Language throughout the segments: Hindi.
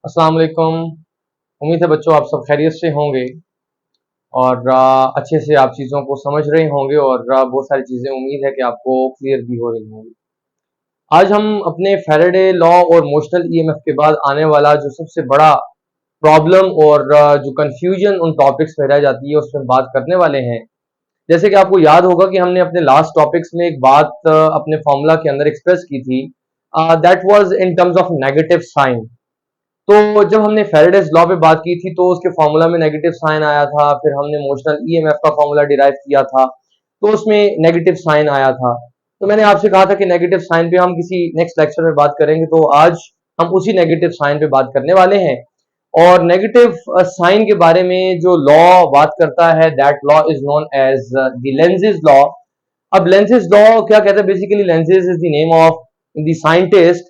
अस्सलाम वालेकुम। उम्मीद है बच्चों आप सब खैरियत से होंगे और अच्छे से आप चीज़ों को समझ रहे होंगे और बहुत सारी चीज़ें उम्मीद है कि आपको क्लियर भी हो रही होंगी। आज हम अपने फैराडे लॉ और मोशनल ईएमएफ के बाद आने वाला जो सबसे बड़ा प्रॉब्लम और जो कंफ्यूजन उन टॉपिक्स में रह जाती है उसमें बात करने वाले हैं। जैसे कि आपको याद होगा कि हमने अपने लास्ट टॉपिक्स में एक बात अपने फॉर्मूला के अंदर एक्सप्रेस की थी, that was in terms of negative sign. तो जब हमने फेरेडेस लॉ पे बात की थी तो उसके फॉर्मूला में नेगेटिव साइन आया था, फिर हमने मोशनल ईएमएफ का फॉर्मूला डिराइव किया था तो उसमें नेगेटिव साइन आया था। तो मैंने आपसे कहा था कि नेगेटिव साइन पे हम किसी नेक्स्ट लेक्चर में बात करेंगे, तो आज हम उसी नेगेटिव साइन पे बात करने वाले हैं। और नेगेटिव साइन के बारे में जो लॉ बात करता है, that law is known as the Lenz's law. अब लेंसेज लॉ क्या कहता है? Basically Lenz's is the name of the scientist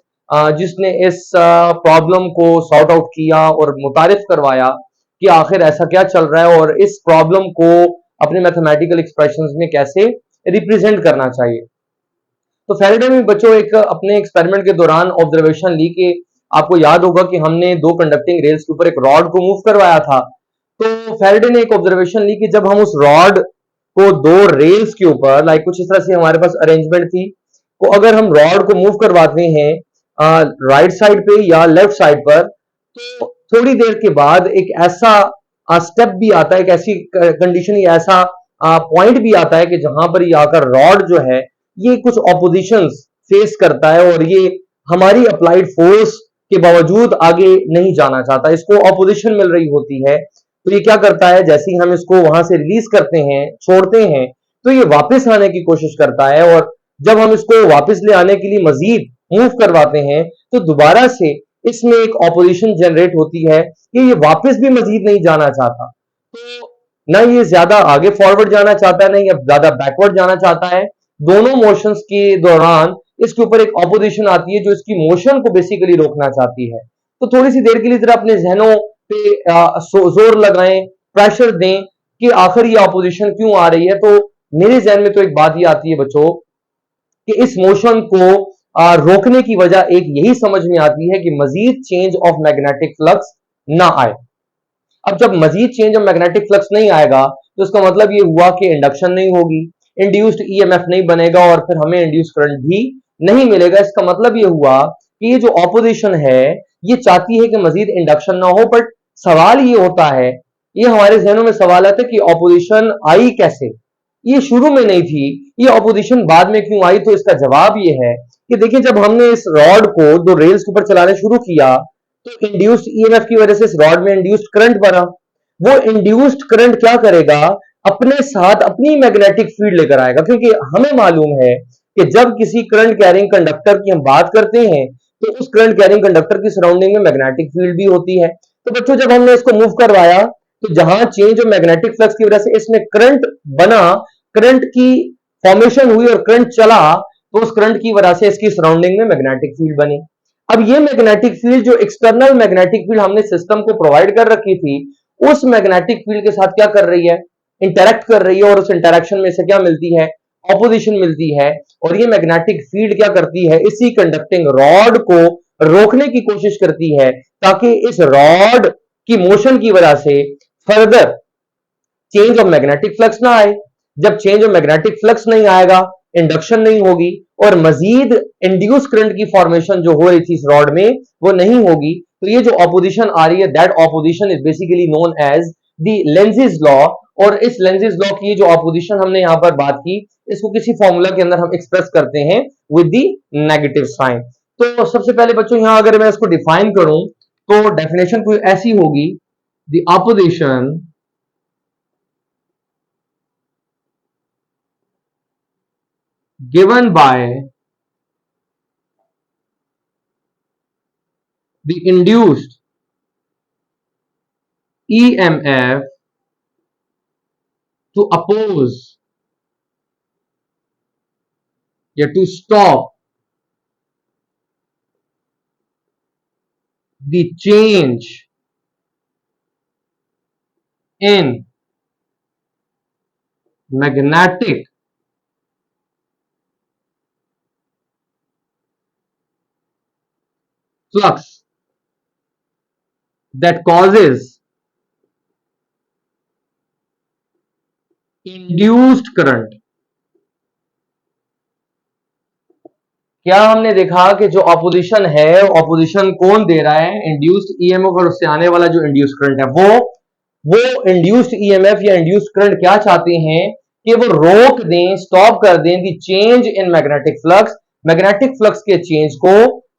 जिसने इस प्रॉब्लम को सॉर्ट आउट किया और मुतारिफ करवाया कि आखिर ऐसा क्या चल रहा है और इस प्रॉब्लम को अपने मैथमेटिकल एक्सप्रेशंस में कैसे रिप्रेजेंट करना चाहिए। तो फैराडे में बच्चों एक अपने एक्सपेरिमेंट के दौरान ऑब्जर्वेशन ली कि आपको याद होगा कि हमने दो कंडक्टिंग रेल्स के ऊपर एक रॉड को मूव करवाया था। तो फैराडे ने एक ऑब्जर्वेशन ली कि जब हम उस रॉड को दो रेल्स के ऊपर, लाइक कुछ इस तरह से हमारे पास अरेंजमेंट थी, तो अगर हम रॉड को मूव करवाते हैं राइट साइड पे या लेफ्ट साइड पर, तो थोड़ी देर के बाद एक ऐसा स्टेप भी आता है, एक ऐसी कंडीशन या ऐसा पॉइंट भी आता है कि जहां पर ये आकर रॉड जो है ये कुछ ऑपोजिशंस फेस करता है और ये हमारी अप्लाइड फोर्स के बावजूद आगे नहीं जाना चाहता, इसको ऑपोजिशन मिल रही होती है। तो ये क्या करता है, जैसे ही हम इसको वहां से रिलीज करते हैं, छोड़ते हैं, तो ये वापस आने की कोशिश करता है और जब हम इसको वापस ले आने के लिए मजीद मूव करवाते हैं तो दोबारा से इसमें एक ऑपोजिशन जनरेट होती है कि ये वापस भी मजीद नहीं जाना चाहता। तो ना ये ज्यादा आगे फॉरवर्ड जाना चाहता है, ना ये ज्यादा बैकवर्ड जाना चाहता है। दोनों मोशंस के दौरान इसके ऊपर एक ऑपोजिशन आती है जो इसकी मोशन को बेसिकली रोकना चाहती है। तो थोड़ी सी देर के लिए जरा अपने जहनों पे जोर लगाएं, प्रेशर दें कि आखिर ये ऑपोजिशन क्यों आ रही है। तो मेरे जहन में तो एक बात ये आती है बच्चों कि इस मोशन को रोकने की वजह एक यही समझ में आती है कि मजीद चेंज ऑफ मैग्नेटिक फ्लक्स ना आए। अब जब मजीद चेंज ऑफ मैग्नेटिक फ्लक्स नहीं आएगा तो इसका मतलब ये हुआ कि इंडक्शन नहीं होगी, इंड्यूस्ड ईएमएफ नहीं बनेगा और फिर हमें इंड्यूस करंट भी नहीं मिलेगा। इसका मतलब ये हुआ कि ये जो ऑपोजिशन है ये चाहती है कि मजीद इंडक्शन ना हो। बट सवाल ये होता है, ये हमारे जहनों में सवाल आता है कि ऑपोजिशन आई कैसे? ये शुरू में नहीं थी, ये ऑपोजिशन बाद में क्यों आई? तो इसका जवाब ये है कि देखिए, जब हमने इस रॉड को दो रेल्स के ऊपर चलाने शुरू किया तो इंड्यूस्ड ईएमएफ की वजह से इस रॉड में इंड्यूस्ड करंट बना। वो इंड्यूस्ड करंट क्या करेगा, अपने साथ अपनी मैग्नेटिक फील्ड लेकर आएगा, क्योंकि हमें मालूम है कि जब किसी करंट कैरिंग कंडक्टर की हम बात करते हैं तो उस करंट कैरिंग कंडक्टर की सराउंडिंग में मैग्नेटिक फील्ड भी होती है। तो बच्चों, जब हमने इसको मूव करवाया तो जहां चेंज ऑफ मैग्नेटिक फ्लक्स की वजह से इसमें करंट बना, करंट की फॉर्मेशन हुई और करंट चला, तो उस करंट की वजह से इसकी सराउंडिंग में मैग्नेटिक फील्ड बनी। अब ये मैग्नेटिक फील्ड, जो एक्सटर्नल मैग्नेटिक फील्ड हमने सिस्टम को प्रोवाइड कर रखी थी, उस मैग्नेटिक फील्ड के साथ क्या कर रही है, इंटरेक्ट कर रही है और उस इंटरेक्शन में से क्या मिलती है, ऑपोजिशन मिलती है। और ये मैग्नेटिक फील्ड क्या करती है, इसी कंडक्टिंग रॉड को रोकने की कोशिश करती है ताकि इस रॉड की मोशन की वजह से further change of magnetic flux ना आए। जब चेंज ऑफ मैग्नेटिक फ्लक्स नहीं आएगा, इंडक्शन नहीं होगी और मजीद इंड्यूस करंट की फॉर्मेशन जो हो रही थी इस रॉड में वो नहीं होगी। तो ये जो ऑपोजिशन आ रही है, that opposition is basically known as the Lenz's law. और इस लेंजेस लॉ की जो ऑपोजिशन हमने यहां पर बात की, इसको किसी फॉर्मूला के अंदर हम एक्सप्रेस करते हैं विद द नेगेटिव साइन। तो सबसे पहले बच्चों, यहां अगर मैं इसको डिफाइन करूं तो डेफिनेशन कोई ऐसी होगी, the opposition given by the induced EMF to oppose या to stop the change in magnetic flux that causes induced current। क्या हमने देखा कि जो ऑपोजिशन है, ऑपोजिशन कौन दे रहा है? इंड्यूस्ड ईएमएफ और उससे आने वाला जो इंड्यूस्ड करंट है, वो इंड्यूस्ड ईएमएफ या इंड्यूस्ड करंट क्या चाहते हैं कि वो रोक दें, स्टॉप कर दें दी चेंज इन मैग्नेटिक फ्लक्स के चेंज को,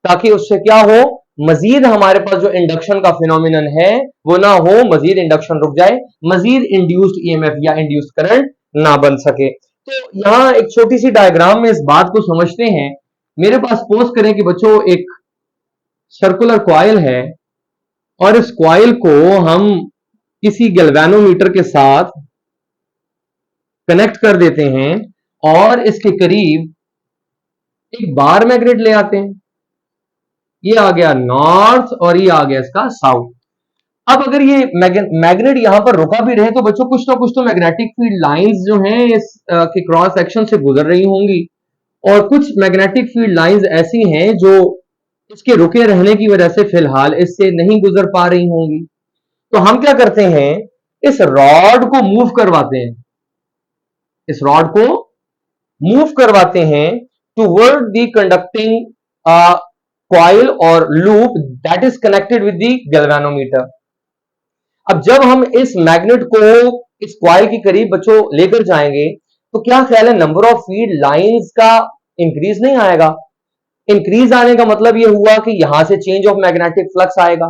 ताकि उससे क्या हो, मजीद हमारे पास जो इंडक्शन का फिनोमिनन है वो ना हो, मजीद इंडक्शन रुक जाए, मजीद इंड्यूस्ड ईएमएफ या इंड्यूस्ड करंट ना बन सके। तो यहां एक छोटी सी डायग्राम में इस बात को समझते हैं। मेरे पास सपोज करें कि बच्चों एक सर्कुलर कॉइल है और इस कॉइल को हम किसी गैल्वेनोमीटर के साथ कनेक्ट कर देते हैं और इसके करीब एक बार मैग्नेट ले आते हैं। ये आ गया नॉर्थ और ये आ गया इसका साउथ। अब अगर ये मैग्नेट यहां पर रुका भी रहे तो बच्चों कुछ ना कुछ तो मैग्नेटिक फील्ड लाइंस जो हैं इस के क्रॉस सेक्शन से गुजर रही होंगी, और कुछ मैग्नेटिक फील्ड लाइंस ऐसी हैं जो इसके रुके रहने की वजह से फिलहाल इससे नहीं गुजर पा रही होंगी। तो हम क्या करते हैं, इस रॉड को मूव करवाते हैं, इस रॉड को मूव करवाते हैं टुवर्ड द कंडक्टिंग कॉइल और loop that is connected with the galvanometer. अब जब हम इस मैग्नेट को इस कॉइल के करीब बच्चों लेकर जाएंगे तो क्या ख्याल है, नंबर ऑफ फील्ड लाइंस का इंक्रीज नहीं आएगा? इंक्रीज आने का मतलब यह हुआ कि यहां से चेंज ऑफ मैग्नेटिक फ्लक्स आएगा।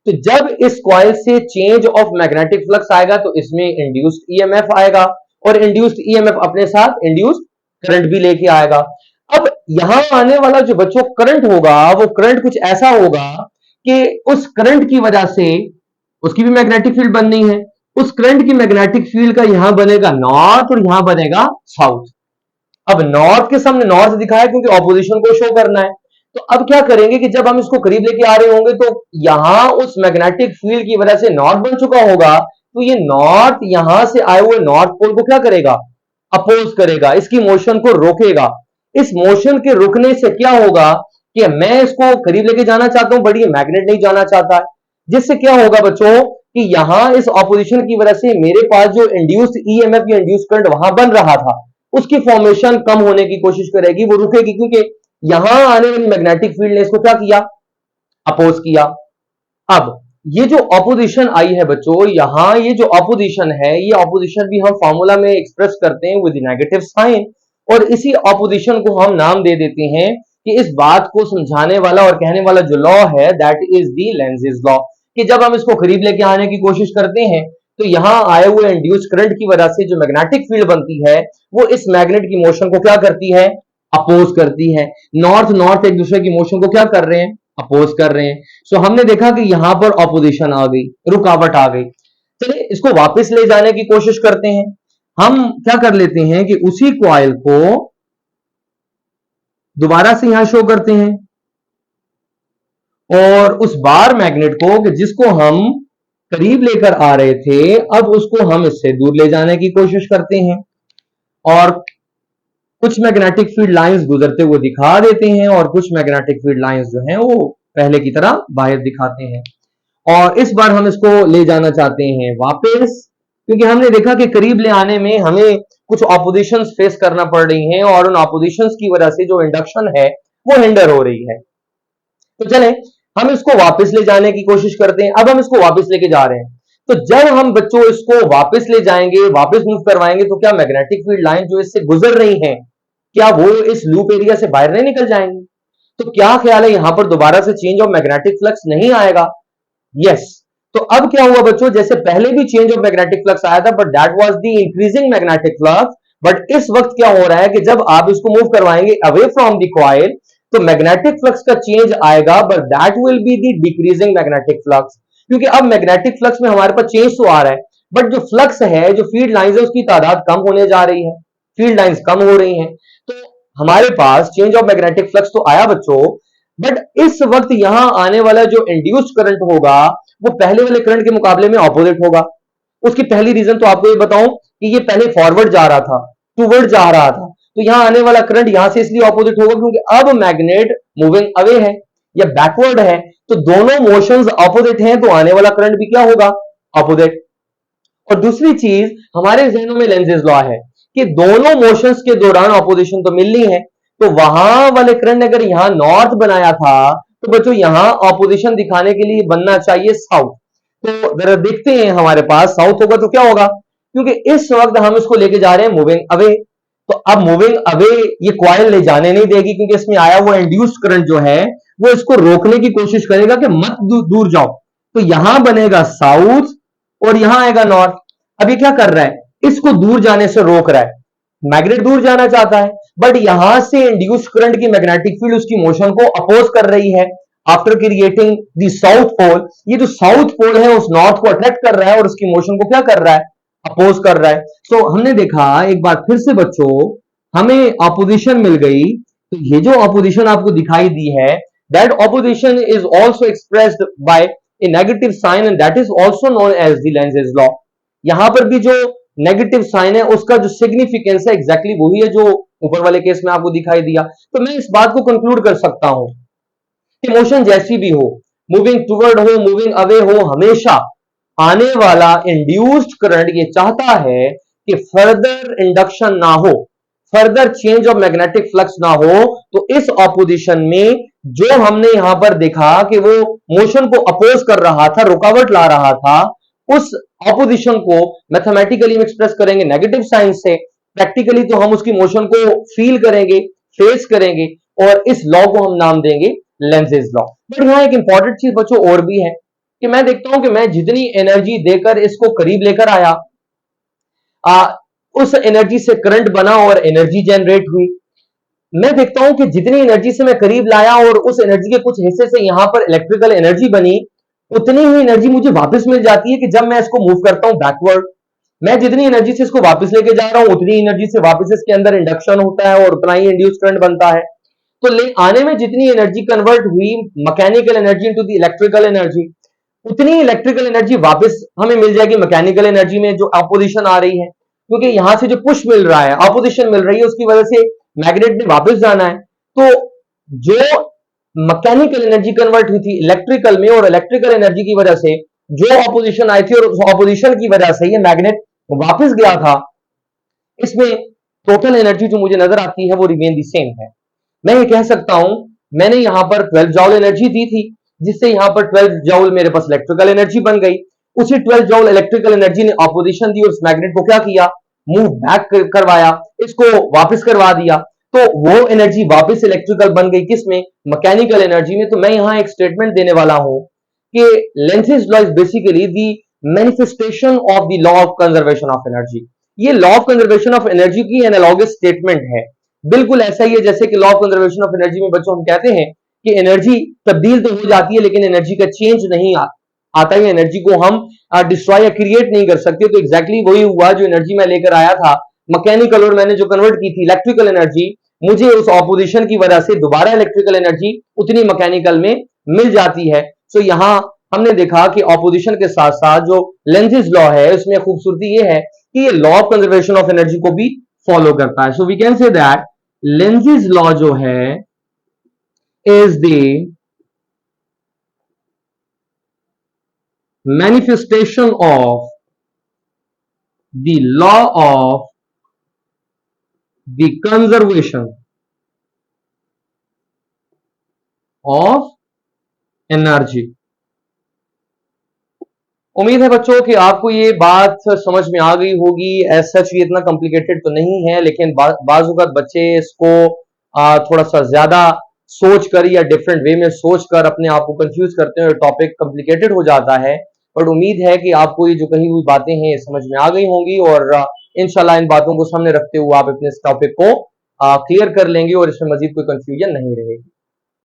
तो जब इस कॉइल से चेंज ऑफ मैग्नेटिक फ्लक्स आएगा तो इसमें इंड्यूस्ड ईएमएफ आएगा और इंड्यूस्ड ईएमएफ अपने साथ इंड्यूस्ड करंट भी लेके आएगा। अब यहां आने वाला जो बच्चों करंट होगा वो करंट कुछ ऐसा होगा कि उस करंट की वजह से उसकी भी मैग्नेटिक फील्ड बननी है, उस करंट की मैग्नेटिक फील्ड का यहां बनेगा नॉर्थ और यहां बनेगा साउथ। अब नॉर्थ के सामने नॉर्थ दिखाया क्योंकि ऑपोजिशन को शो करना है। तो अब क्या करेंगे कि जब हम इसको करीब लेके आ रहे होंगे तो यहां उस मैग्नेटिक फील्ड की वजह से नॉर्थ बन चुका होगा, तो ये नॉर्थ यहां से आए हुए नॉर्थ पोल को क्या करेगा, अपोज करेगा, इसकी मोशन को रोकेगा। इस मोशन के रुकने से क्या होगा कि मैं इसको करीब लेके जाना चाहता हूं बट ये मैग्नेट नहीं जाना चाहता है, जिससे क्या होगा बच्चों कि यहां इस ऑपोजिशन की वजह से मेरे पास जो इंड्यूस्ड ईएमएफ या इंड्यूस्ड करंट वहां बन रहा था उसकी फॉर्मेशन कम होने की कोशिश करेगी, वो रुकेगी, क्योंकि यहां आने वाली मैग्नेटिक फील्ड ने इसको क्या किया, अपोज किया। अब ये जो ऑपोजिशन आई है बच्चों, यहां ये जो ऑपोजिशन है, ये ऑपोजिशन भी हम फॉर्मूला में एक्सप्रेस करते हैं विद नेगेटिव साइन, और इसी ऑपोजिशन को हम नाम दे देते हैं कि इस बात को समझाने वाला और कहने वाला जो लॉ है दैट इज द लेंज़ेस लॉ, कि जब हम इसको करीब लेके आने की कोशिश करते हैं तो यहां आए हुए इंड्यूस करंट की वजह से जो मैग्नेटिक फील्ड बनती है वो इस मैग्नेट की मोशन को क्या करती है, अपोज करती है। नॉर्थ नॉर्थ एक दूसरे की मोशन को क्या कर रहे हैं, अपोज कर रहे हैं। सो हमने देखा कि यहां पर ऑपोजिशन आ गई, रुकावट आ गई। चलिए इसको वापस ले जाने की कोशिश करते हैं। हम क्या कर लेते हैं कि उसी कॉइल को दोबारा से यहां शो करते हैं और उस बार मैग्नेट को कि जिसको हम करीब लेकर आ रहे थे अब उसको हम इससे दूर ले जाने की कोशिश करते हैं और कुछ मैग्नेटिक फील्ड लाइंस गुजरते हुए दिखा देते हैं और कुछ मैग्नेटिक फील्ड लाइंस जो हैं वो पहले की तरह बाहर दिखाते हैं। और इस बार हम इसको ले जाना चाहते हैं वापस, क्योंकि हमने देखा कि करीब ले आने में हमें कुछ ऑपोजिशंस फेस करना पड़ रही हैं और उन ऑपोजिशंस की वजह से जो इंडक्शन है वो हिंडर हो रही है। तो चलें हम इसको वापस ले जाने की कोशिश करते हैं। अब हम इसको वापस लेके जा रहे हैं, तो जब हम बच्चों इसको वापस ले जाएंगे, वापस मूव करवाएंगे, तो क्या मैग्नेटिक फील्ड लाइन जो इससे गुजर रही हैं क्या वो इस लूप एरिया से बाहर नहीं निकल जाएंगी? तो क्या ख्याल है यहां पर दोबारा से चेंज ऑफ मैग्नेटिक फ्लक्स नहीं आएगा? यस। तो अब क्या हुआ बच्चों, जैसे पहले भी चेंज ऑफ मैग्नेटिक फ्लक्स आया था but that was the increasing magnetic flux, but इस वक्त क्या हो रहा है कि जब आप इसको मूव करवाएंगे अवे फ्रॉम द कॉइल तो मैग्नेटिक फ्लक्स का चेंज आएगा but that will be the decreasing magnetic flux, क्योंकि अब मैग्नेटिक फ्लक्स में हमारे पास चेंज तो आ रहा है बट जो फ्लक्स है, जो फील्ड लाइंस है उसकी तादाद कम होने जा रही है, फील्ड लाइंस कम हो रही हैं। तो हमारे पास चेंज ऑफ मैग्नेटिक फ्लक्स तो आया बच्चों, बट इस वक्त यहां आने वाला जो इंड्यूस्ड करंट होगा वो पहले वाले करंट के मुकाबले में ऑपोजिट होगा। उसकी पहली रीजन तो आपको ये बताऊं कि ये पहले फॉरवर्ड जा रहा था, टूवर्ड जा रहा था, तो यहां आने वाला करंट यहां से इसलिए ऑपोजिट होगा क्योंकि अब मैग्नेट मूविंग अवे है या बैकवर्ड है, तो दोनों मोशंस अपोजिट हैं, तो आने वाला करंट भी क्या होगा, अपोजिट। और दूसरी चीज हमारे जहनों में लेंजेस लॉ है कि दोनों मोशंस के दौरान ऑपोजिशन तो मिलनी है, तो वहां वाले करंट अगर यहां नॉर्थ बनाया था तो बच्चों यहां ऑपोजिशन दिखाने के लिए बनना चाहिए साउथ। तो जरा देखते हैं, हमारे पास साउथ होगा तो क्या होगा, क्योंकि इस वक्त हम इसको लेके जा रहे हैं मूविंग अवे। तो अब मूविंग अवे ये कॉइल ले जाने नहीं देगी, क्योंकि इसमें आया हुआ इंड्यूस्ड करंट जो है वो इसको रोकने की कोशिश करेगा कि मत दूर जाओ। तो यहां बनेगा साउथ और यहां आएगा नॉर्थ। अब ये क्या कर रहा है, इसको दूर जाने से रोक रहा है। मैग्नेट दूर जाना चाहता है, बट यहां से इंड्यूस करंट की मैग्नेटिक फील्ड उसकी मोशन को अपोज कर रही है after creating the south pole. ये जो साउथ पोल है उस नॉर्थ को अट्रैक्ट कर रहा है और उसकी मोशन को क्या कर रहा है, अपोज कर रहा है। तो हमने देखा एक बार फिर से बच्चों, हमें ऑपोजिशन मिल गई। तो ये जो ऑपोजिशन आपको दिखाई दी है, that opposition is also expressed by a negative sign and that is also known as the Lenz's law. यहां पर भी जो नेगेटिव साइन है उसका जो सिग्निफिकेंस है एग्जैक्टली वही है जो ऊपर वाले केस में आपको दिखाई दिया। तो मैं इस बात को कंक्लूड कर सकता हूं कि मोशन जैसी भी हो, मूविंग टुवर्ड हो, मूविंग अवे हो, हमेशा आने वाला इंड्यूस्ड करंट ये चाहता है कि फर्दर इंडक्शन ना हो, further change of magnetic flux ना हो। तो इस ऑपोजिशन में जो हमने यहां पर देखा कि वो मोशन को अपोज कर रहा था, रुकावट ला रहा था, उस ऑपोजिशन को मैथमेटिकली हम एक्सप्रेस करेंगे नेगेटिव साइन से, प्रैक्टिकली तो हम उसकी मोशन को फील करेंगे, फेस करेंगे, और इस लॉ को हम नाम देंगे लेंजेस लॉ। बट यहां एक इंपॉर्टेंट चीज बच्चों और भी है कि मैं देखता हूं कि मैं जितनी एनर्जी देकर इसको करीब लेकर आया, उस एनर्जी से करंट बना और एनर्जी जनरेट हुई। मैं देखता हूं कि जितनी एनर्जी से मैं करीब लाया और उस एनर्जी के कुछ हिस्से से यहां पर इलेक्ट्रिकल एनर्जी बनी, उतनी ही एनर्जी मुझे वापस मिल जाती है कि जब मैं इसको मूव करता हूं बैकवर्ड। मैं जितनी एनर्जी से इसको वापस लेके जा रहा हूं उतनी एनर्जी से वापस इसके अंदर इंडक्शन होता है और उतना ही इंड्यूस करंट बनता है। तो ले आने में जितनी एनर्जी कन्वर्ट हुई mechanical energy into the electrical energy, उतनी इलेक्ट्रिकल एनर्जी वापस हमें मिल जाएगी मैकेनिकल एनर्जी में जो अपोजिशन आ रही है, क्योंकि यहां से जो पुश मिल रहा है, अपोजिशन मिल रही है, उसकी वजह से मैग्नेट ने वापस जाना है। तो जो मैकेनिकल एनर्जी कन्वर्ट हुई थी इलेक्ट्रिकल में, और इलेक्ट्रिकल एनर्जी की वजह से जो ऑपोजिशन आई थी और उस ऑपोजिशन की वजह से ये मैग्नेट वापस गया था, इसमें टोटल एनर्जी जो मुझे नजर आती है वो रिमेन दी सेम है। मैं ये कह सकता हूं मैंने यहां पर 12 जॉल एनर्जी दी थी, जिससे यहां पर 12 जॉल मेरे पास इलेक्ट्रिकल एनर्जी बन गई। उसी 12 जॉल इलेक्ट्रिकल एनर्जी ने ऑपोजिशन दी और उस मैग्नेट को क्या किया, मूव बैक करवाया, इसको वापस करवा दिया। तो वो एनर्जी वापस इलेक्ट्रिकल बन गई, किसमें, मैकेनिकल एनर्जी में। तो मैं यहां एक स्टेटमेंट देने वाला हूं कि Lenz's law is basically the manifestation of the law of conservation of energy. ये law of conservation of energy की एनालॉगस स्टेटमेंट है। बिल्कुल ऐसा ही है जैसे कि law of conservation of energy में बच्चों हम कहते हैं कि एनर्जी तब्दील तो हो जाती है लेकिन एनर्जी का चेंज नहीं आता है, एनर्जी को हम डिस्ट्रॉय या क्रिएट नहीं कर सकते। तो एग्जैक्टली वही हुआ, जो एनर्जी मैं लेकर आया था मैकेनिकल और मैंने जो कन्वर्ट की थी इलेक्ट्रिकल एनर्जी, मुझे उस ऑपोजिशन की वजह से दोबारा इलेक्ट्रिकल एनर्जी उतनी मैकेनिकल में मिल जाती है। सो यहां हमने देखा कि ऑपोजिशन के साथ साथ जो लेंजेस लॉ है उसमें खूबसूरती ये है कि ये law of conservation of energy को भी फॉलो करता है। So we can say that Lenz's law जो है is the manifestation of the law of the conservation of energy। उम्मीद है बच्चों कि आपको ये बात समझ में आ गई होगी। एज सच ये इतना कॉम्प्लिकेटेड तो नहीं है, लेकिन बाज़ औक़ात बच्चे इसको थोड़ा सा ज्यादा सोच कर या डिफरेंट वे में सोच कर अपने आप को कंफ्यूज करते हैं और टॉपिक कॉम्प्लिकेटेड हो जाता है। बट उम्मीद है कि आपको ये जो कही हुई बातें हैं समझ में आ गई होंगी और इंशाल्लाह इन बातों को सामने रखते हुए आप अपने इस टॉपिक को क्लियर कर लेंगे और इसमें मजीद कोई कंफ्यूजन नहीं रहेगी।